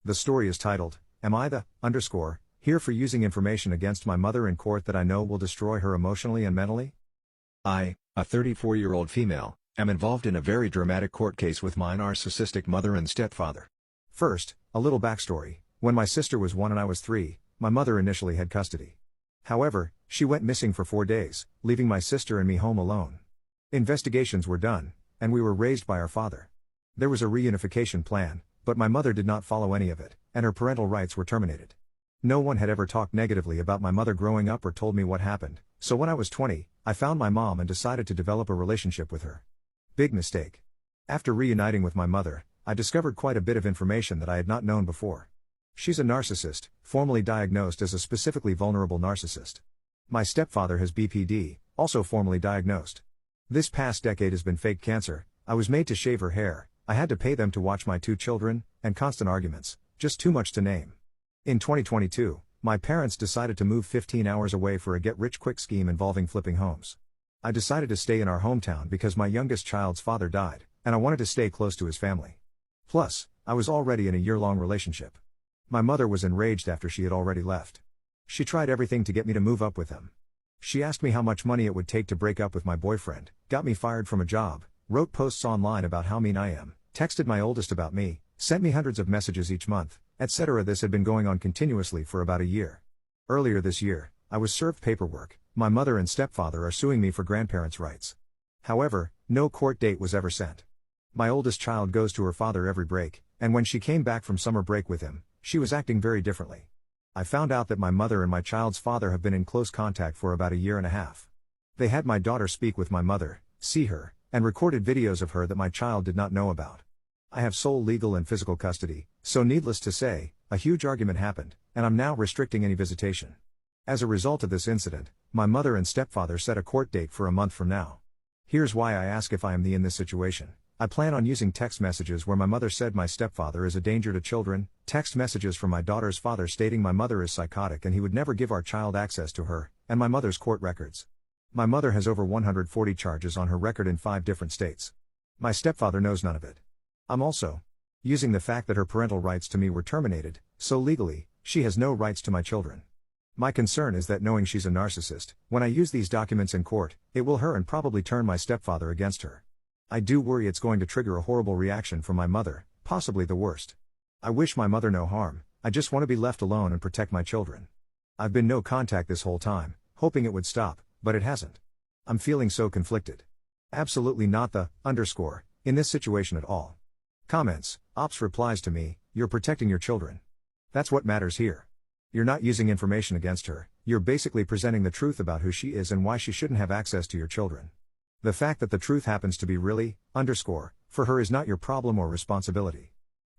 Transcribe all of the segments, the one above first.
The story is titled, Am I the here for using information against my mother in court that I know will destroy her emotionally and mentally? I, a 34-year-old female, am involved in a very dramatic court case with my narcissistic mother and stepfather. First, a little backstory. When my sister was 1 and I was 3, my mother initially had custody. However, she went missing for 4 days, leaving my sister and me home alone. Investigations were done, and we were raised by our father. There was a reunification plan, but my mother did not follow any of it, and her parental rights were terminated. No one had ever talked negatively about my mother growing up or told me what happened, so when I was 20, I found my mom and decided to develop a relationship with her. Big mistake. After reuniting with my mother, I discovered quite a bit of information that I had not known before. She's a narcissist, formally diagnosed as a specifically vulnerable narcissist. My stepfather has BPD, also formally diagnosed. This past decade has been fake cancer. I was made to shave her hair, I had to pay them to watch my 2 children, and constant arguments, just too much to name. In 2022, my parents decided to move 15 hours away for a get-rich-quick scheme involving flipping homes. I decided to stay in our hometown because my youngest child's father died, and I wanted to stay close to his family. Plus, I was already in a year-long relationship. My mother was enraged after she had already left. She tried everything to get me to move up with him. She asked me how much money it would take to break up with my boyfriend, got me fired from a job, wrote posts online about how mean I am, texted my oldest about me, sent me hundreds of messages each month, etc. This had been going on continuously for about a year. Earlier this year, I was served paperwork. My mother and stepfather are suing me for grandparents' rights. However, no court date was ever sent. My oldest child goes to her father every break, and when she came back from summer break with him, she was acting very differently. I found out that my mother and my child's father have been in close contact for about a year and a half. They had my daughter speak with my mother, see her, and recorded videos of her that my child did not know about. I have sole legal and physical custody, so needless to say, a huge argument happened, and I'm now restricting any visitation. As a result of this incident, my mother and stepfather set a court date for a month from now. Here's why I ask if I am in this situation. I plan on using text messages where my mother said my stepfather is a danger to children, text messages from my daughter's father stating my mother is psychotic and he would never give our child access to her, and my mother's court records. My mother has over 140 charges on her record in 5 different states. My stepfather knows none of it. I'm also using the fact that her parental rights to me were terminated, so legally, she has no rights to my children. My concern is that knowing she's a narcissist, when I use these documents in court, it will hurt and probably turn my stepfather against her. I do worry it's going to trigger a horrible reaction from my mother, possibly the worst. I wish my mother no harm, I just want to be left alone and protect my children. I've been no contact this whole time, hoping it would stop, but it hasn't. I'm feeling so conflicted. Absolutely not the in this situation at all. Comments. Ops replies to me, you're protecting your children. That's what matters here. You're not using information against her, you're basically presenting the truth about who she is and why she shouldn't have access to your children. The fact that the truth happens to be really, for her is not your problem or responsibility.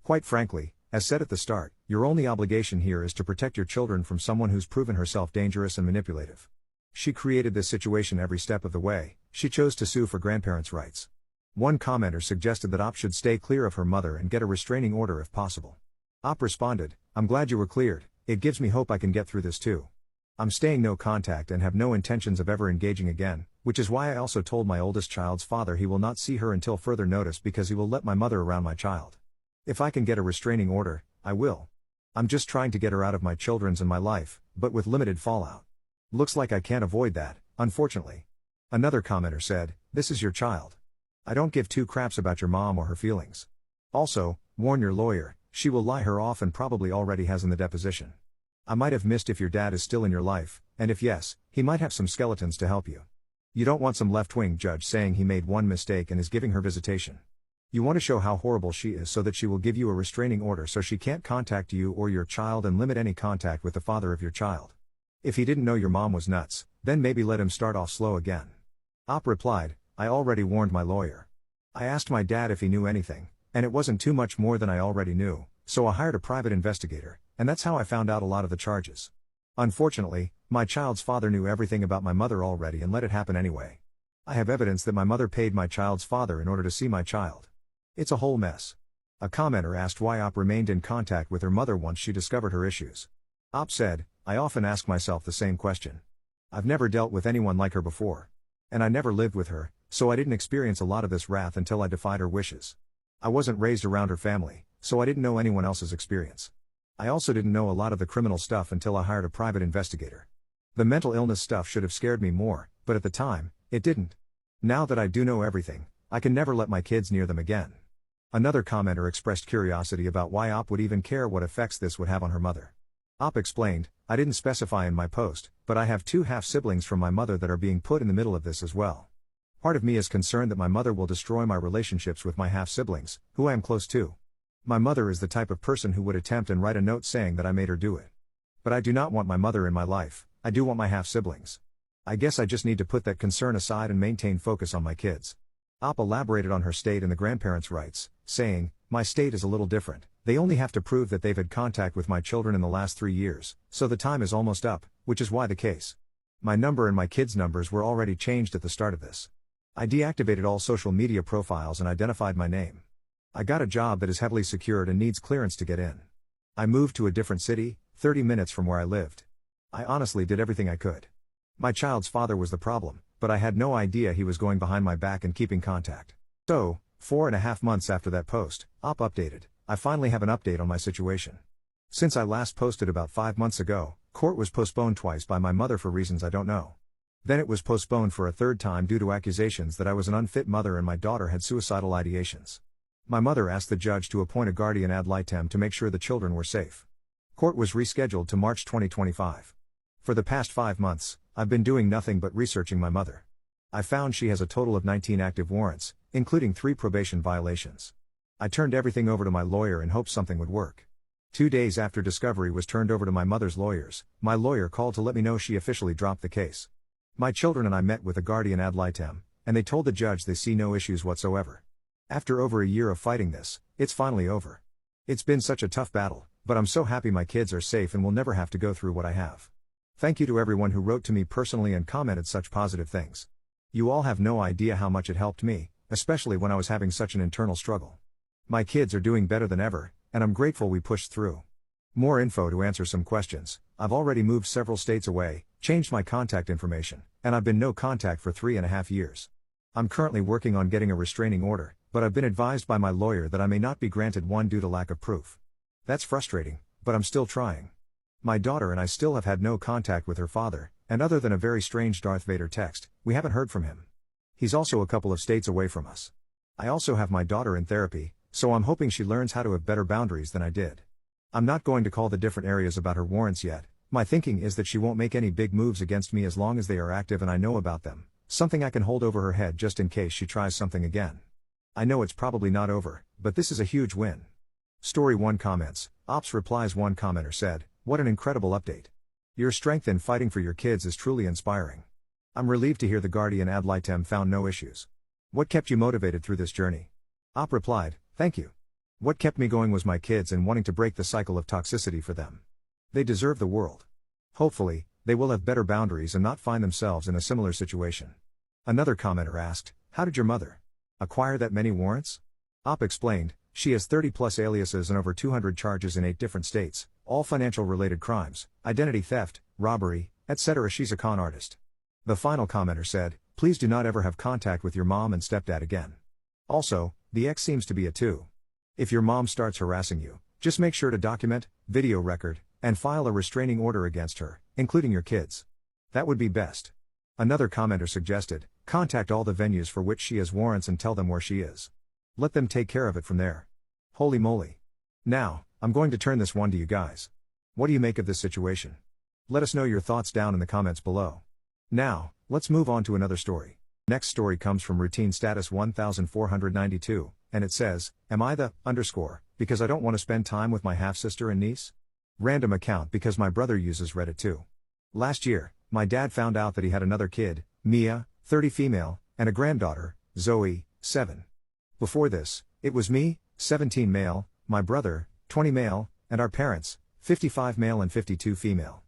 Quite frankly, as said at the start, your only obligation here is to protect your children from someone who's proven herself dangerous and manipulative. She created this situation every step of the way, she chose to sue for grandparents' rights. One commenter suggested that Op should stay clear of her mother and get a restraining order if possible. Op responded, I'm glad you were cleared, it gives me hope I can get through this too. I'm staying no contact and have no intentions of ever engaging again, which is why I also told my oldest child's father he will not see her until further notice because he will let my mother around my child. If I can get a restraining order, I will. I'm just trying to get her out of my children's and my life, but with limited fallout. Looks like I can't avoid that, unfortunately. Another commenter said, this is your child. I don't give 2 craps about your mom or her feelings. Also, warn your lawyer, she will lie her off and probably already has in the deposition. I might have missed if your dad is still in your life, and if yes, he might have some skeletons to help you. You don't want some left-wing judge saying he made one mistake and is giving her visitation. You want to show how horrible she is so that she will give you a restraining order so she can't contact you or your child and limit any contact with the father of your child. If he didn't know your mom was nuts, then maybe let him start off slow again. Op replied, I already warned my lawyer. I asked my dad if he knew anything, and it wasn't too much more than I already knew, so I hired a private investigator, and that's how I found out a lot of the charges. Unfortunately, my child's father knew everything about my mother already and let it happen anyway. I have evidence that my mother paid my child's father in order to see my child. It's a whole mess. A commenter asked why Op remained in contact with her mother once she discovered her issues. Op said, I often ask myself the same question. I've never dealt with anyone like her before. And I never lived with her, so I didn't experience a lot of this wrath until I defied her wishes. I wasn't raised around her family, so I didn't know anyone else's experience. I also didn't know a lot of the criminal stuff until I hired a private investigator. The mental illness stuff should have scared me more, but at the time, it didn't. Now that I do know everything, I can never let my kids near them again. Another commenter expressed curiosity about why Op would even care what effects this would have on her mother. Op explained, I didn't specify in my post, but I have 2 half-siblings from my mother that are being put in the middle of this as well. Part of me is concerned that my mother will destroy my relationships with my half-siblings, who I am close to. My mother is the type of person who would attempt and write a note saying that I made her do it. But I do not want my mother in my life, I do want my half-siblings. I guess I just need to put that concern aside and maintain focus on my kids. Op elaborated on her state and the grandparents' rights, saying, my state is a little different. They only have to prove that they've had contact with my children in the last 3 years, so the time is almost up, which is why the case. My number and my kids' numbers were already changed at the start of this. I deactivated all social media profiles and identified my name. I got a job that is heavily secured and needs clearance to get in. I moved to a different city, 30 minutes from where I lived. I honestly did everything I could. My child's father was the problem, but I had no idea he was going behind my back and keeping contact. So, 4.5 months after that post, Op updated, I finally have an update on my situation. Since I last posted about 5 months ago, court was postponed twice by my mother for reasons I don't know. Then it was postponed for a 3rd time due to accusations that I was an unfit mother and my daughter had suicidal ideations. My mother asked the judge to appoint a guardian ad litem to make sure the children were safe. Court was rescheduled to March 2025. For the past 5 months, I've been doing nothing but researching my mother. I found she has a total of 19 active warrants, including 3 probation violations. I turned everything over to my lawyer in hopes something would work. 2 days after discovery was turned over to my mother's lawyers, my lawyer called to let me know she officially dropped the case. My children and I met with a guardian ad litem, and they told the judge they see no issues whatsoever. After over a year of fighting this, it's finally over. It's been such a tough battle, but I'm so happy my kids are safe and will never have to go through what I have. Thank you to everyone who wrote to me personally and commented such positive things. You all have no idea how much it helped me, especially when I was having such an internal struggle. My kids are doing better than ever, and I'm grateful we pushed through. More info to answer some questions. I've already moved several states away, changed my contact information, and I've been no contact for 3.5 years. I'm currently working on getting a restraining order, but I've been advised by my lawyer that I may not be granted one due to lack of proof. That's frustrating, but I'm still trying. My daughter and I still have had no contact with her father, and other than a very strange Darth Vader text, we haven't heard from him. He's also a couple of states away from us. I also have my daughter in therapy, so I'm hoping she learns how to have better boundaries than I did. I'm not going to call the different areas about her warrants yet. My thinking is that she won't make any big moves against me as long as they are active and I know about them, something I can hold over her head just in case she tries something again. I know it's probably not over, but this is a huge win. Story 1 comments, Ops replies. One commenter said, what an incredible update. Your strength in fighting for your kids is truly inspiring. I'm relieved to hear the guardian ad litem found no issues. What kept you motivated through this journey? Op replied, thank you. What kept me going was my kids and wanting to break the cycle of toxicity for them. They deserve the world. Hopefully, they will have better boundaries and not find themselves in a similar situation. Another commenter asked, how did your mother acquire that many warrants? Op explained, she has 30+ aliases and over 200 charges in 8 different states, all financial related crimes, identity theft, robbery, etc. She's a con artist. The final commenter said, please do not ever have contact with your mom and stepdad again. Also, the ex seems to be a 2. If your mom starts harassing you, just make sure to document, video record, and file a restraining order against her, including your kids. That would be best. Another commenter suggested, contact all the venues for which she has warrants and tell them where she is. Let them take care of it from there. Holy moly. Now, I'm going to turn this one to you guys. What do you make of this situation? Let us know your thoughts down in the comments below. Now, let's move on to another story. Next story comes from routine status 1492, and it says, am I the because I don't want to spend time with my half-sister and niece? Random account because my brother uses Reddit too. Last year, my dad found out that he had another kid, Mia, 30 female, and a granddaughter, Zoe, 7. Before this, it was me, 17 male, my brother, 20 male, and our parents, 55 male and 52 female.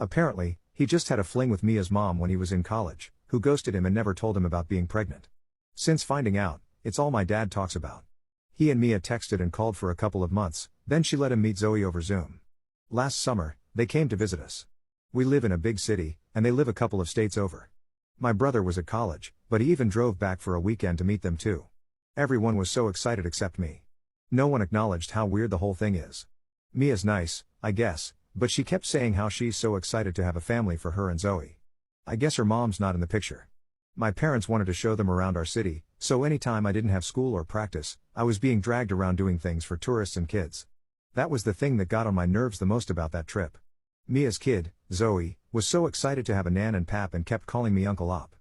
Apparently, he just had a fling with Mia's mom when he was in college, who ghosted him and never told him about being pregnant. Since finding out, it's all my dad talks about. He and Mia texted and called for a couple of months, then she let him meet Zoe over Zoom. Last summer, they came to visit us. We live in a big city, and they live a couple of states over. My brother was at college, but he even drove back for a weekend to meet them too. Everyone was so excited except me. No one acknowledged how weird the whole thing is. Mia's nice, I guess, but she kept saying how she's so excited to have a family for her and Zoe. I guess her mom's not in the picture. My parents wanted to show them around our city, so anytime I didn't have school or practice, I was being dragged around doing things for tourists and kids. That was the thing that got on my nerves the most about that trip. Mia's kid, Zoe, was so excited to have a nan and pap and kept calling me Uncle Op.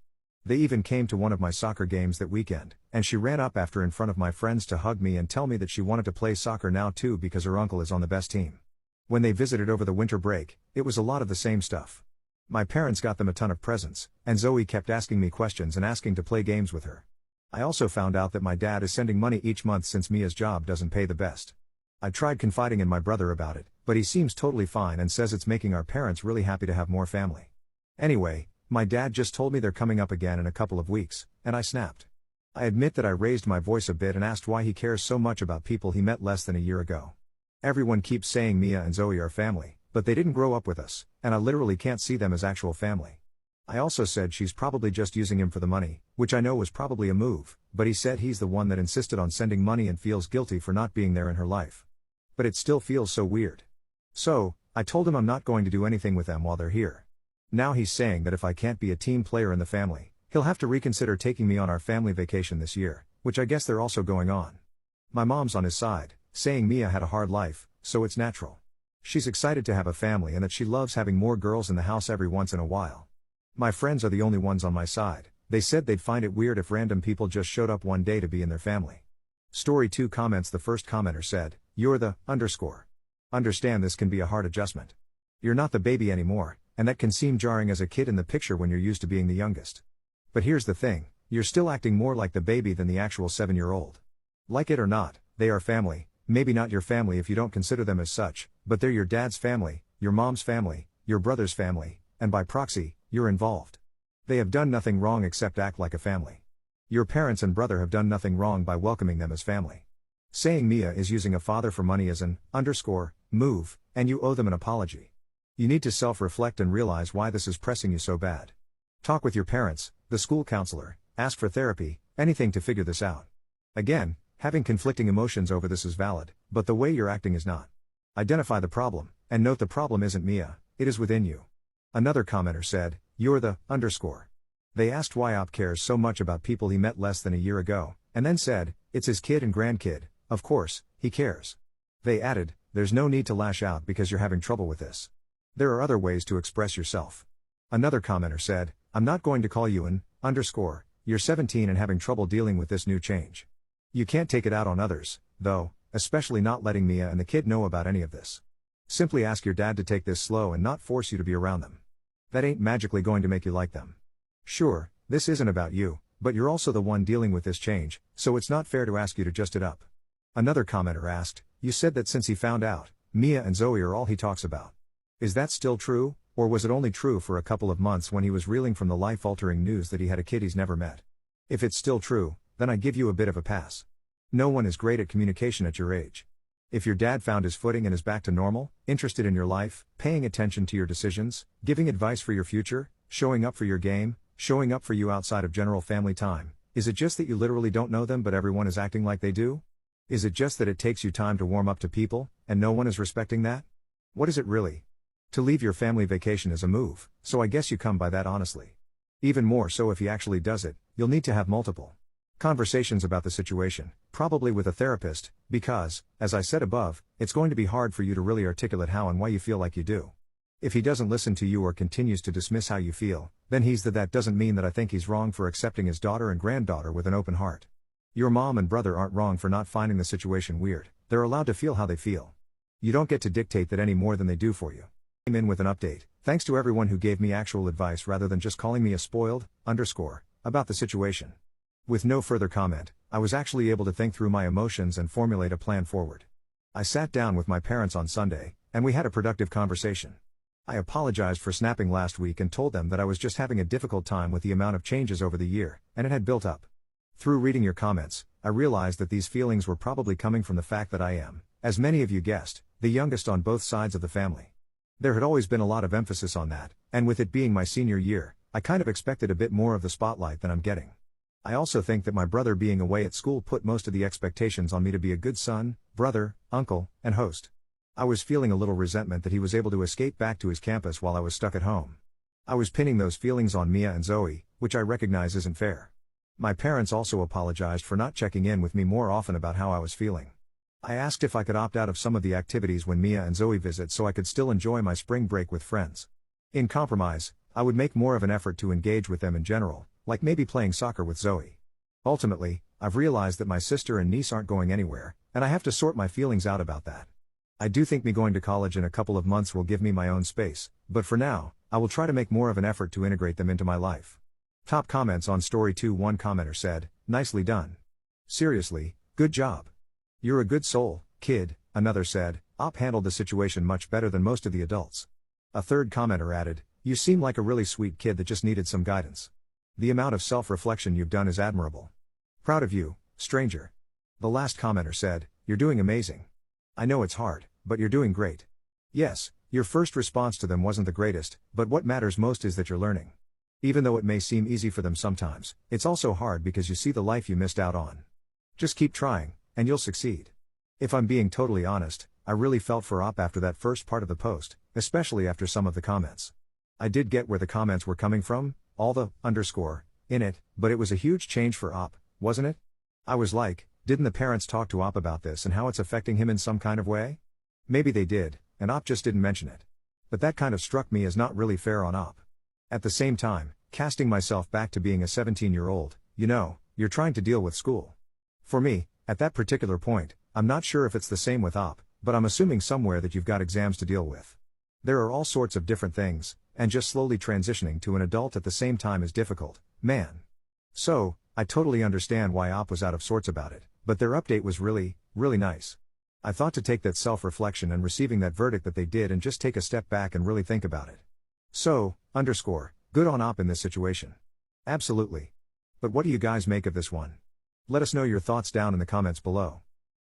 They even came to one of my soccer games that weekend, and she ran up after in front of my friends to hug me and tell me that she wanted to play soccer now too because her uncle is on the best team. When they visited over the winter break, it was a lot of the same stuff. My parents got them a ton of presents, and Zoe kept asking me questions and asking to play games with her. I also found out that my dad is sending money each month since Mia's job doesn't pay the best. I tried confiding in my brother about it, but he seems totally fine and says it's making our parents really happy to have more family. Anyway, my dad just told me they're coming up again in a couple of weeks, and I snapped. I admit that I raised my voice a bit and asked why he cares so much about people he met less than a year ago. Everyone keeps saying Mia and Zoe are family, but they didn't grow up with us, and I literally can't see them as actual family. I also said she's probably just using him for the money, which I know was probably a move, but he said he's the one that insisted on sending money and feels guilty for not being there in her life. But it still feels so weird. So, I told him I'm not going to do anything with them while they're here. Now he's saying that if I can't be a team player in the family, he'll have to reconsider taking me on our family vacation this year, which I guess they're also going on. My mom's on his side, saying Mia had a hard life, so it's natural. She's excited to have a family and that she loves having more girls in the house every once in a while. My friends are the only ones on my side. They said they'd find it weird if random people just showed up one day to be in their family. Story 2 comments. The first commenter said, "You're the _. Understand this can be a hard adjustment. You're not the baby anymore, and that can seem jarring as a kid in the picture when you're used to being the youngest. But here's the thing, you're still acting more like the baby than the actual 7-year-old. Like it or not, they are family, maybe not your family if you don't consider them as such, but they're your dad's family, your mom's family, your brother's family, and by proxy, you're involved. They have done nothing wrong except act like a family. Your parents and brother have done nothing wrong by welcoming them as family. Saying Mia is using a father for money is an _ move, and you owe them an apology. You need to self-reflect and realize why this is pressing you so bad. Talk with your parents, the school counselor, ask for therapy, anything to figure this out. Again, having conflicting emotions over this is valid, but the way you're acting is not. Identify the problem, and note the problem isn't Mia, it is within you." Another commenter said, "You're the _." They asked why Op cares so much about people he met less than a year ago, and then said, "It's his kid and grandkid, of course, he cares." They added, "There's no need to lash out because you're having trouble with this. There are other ways to express yourself." Another commenter said, "I'm not going to call you an _. You're 17 and having trouble dealing with this new change. You can't take it out on others, though, especially not letting Mia and the kid know about any of this. Simply ask your dad to take this slow and not force you to be around them. That ain't magically going to make you like them. Sure, this isn't about you, but you're also the one dealing with this change, so it's not fair to ask you to just it up." Another commenter asked, "You said that since he found out, Mia and Zoe are all he talks about. Is that still true, or was it only true for a couple of months when he was reeling from the life-altering news that he had a kid he's never met? If it's still true, then I give you a bit of a pass. No one is great at communication at your age. If your dad found his footing and is back to normal, interested in your life, paying attention to your decisions, giving advice for your future, showing up for your game, showing up for you outside of general family time, is it just that you literally don't know them but everyone is acting like they do? Is it just that it takes you time to warm up to people, and no one is respecting that? What is it really? To leave your family vacation is a move, so I guess you come by that honestly. Even more so if he actually does it, you'll need to have multiple conversations about the situation, probably with a therapist, because, as I said above, it's going to be hard for you to really articulate how and why you feel like you do. If he doesn't listen to you or continues to dismiss how you feel, then that doesn't mean that I think he's wrong for accepting his daughter and granddaughter with an open heart. Your mom and brother aren't wrong for not finding the situation weird, they're allowed to feel how they feel. You don't get to dictate that any more than they do for you. Came in with an update, thanks to everyone who gave me actual advice rather than just calling me a spoiled _ about the situation. With no further comment, I was actually able to think through my emotions and formulate a plan forward. I sat down with my parents on Sunday, and we had a productive conversation. I apologized for snapping last week and told them that I was just having a difficult time with the amount of changes over the year, and it had built up. Through reading your comments, I realized that these feelings were probably coming from the fact that I am, as many of you guessed, the youngest on both sides of the family. There had always been a lot of emphasis on that, and with it being my senior year, I kind of expected a bit more of the spotlight than I'm getting. I also think that my brother being away at school put most of the expectations on me to be a good son, brother, uncle, and host. I was feeling a little resentment that he was able to escape back to his campus while I was stuck at home. I was pinning those feelings on Mia and Zoe, which I recognize isn't fair. My parents also apologized for not checking in with me more often about how I was feeling. I asked if I could opt out of some of the activities when Mia and Zoe visit so I could still enjoy my spring break with friends. In compromise, I would make more of an effort to engage with them in general, like maybe playing soccer with Zoe. Ultimately, I've realized that my sister and niece aren't going anywhere, and I have to sort my feelings out about that. I do think me going to college in a couple of months will give me my own space, but for now, I will try to make more of an effort to integrate them into my life. Top comments on Story 2. One commenter said, "Nicely done. Seriously, good job. You're a good soul, kid." Another said, "Op handled the situation much better than most of the adults." A third commenter added, "You seem like a really sweet kid that just needed some guidance. The amount of self-reflection you've done is admirable. Proud of you, stranger." The last commenter said, "You're doing amazing. I know it's hard, but you're doing great. Yes, your first response to them wasn't the greatest, but what matters most is that you're learning. Even though it may seem easy for them sometimes, it's also hard because you see the life you missed out on. Just keep trying, and you'll succeed." If I'm being totally honest, I really felt for Op after that first part of the post, especially after some of the comments. I did get where the comments were coming from, all the underscore in it, but it was a huge change for Op, wasn't it? I was like, didn't the parents talk to Op about this and how it's affecting him in some kind of way? Maybe they did, and Op just didn't mention it. But that kind of struck me as not really fair on Op. At the same time, casting myself back to being a 17-year-old, you're trying to deal with school. For me, at that particular point, I'm not sure if it's the same with Op, but I'm assuming somewhere that you've got exams to deal with. There are all sorts of different things, and just slowly transitioning to an adult at the same time is difficult, man. So, I totally understand why Op was out of sorts about it, but their update was really, really nice. I thought to take that self-reflection and receiving that verdict that they did and just take a step back and really think about it. So, good on Op in this situation. Absolutely. But what do you guys make of this one? Let us know your thoughts down in the comments below.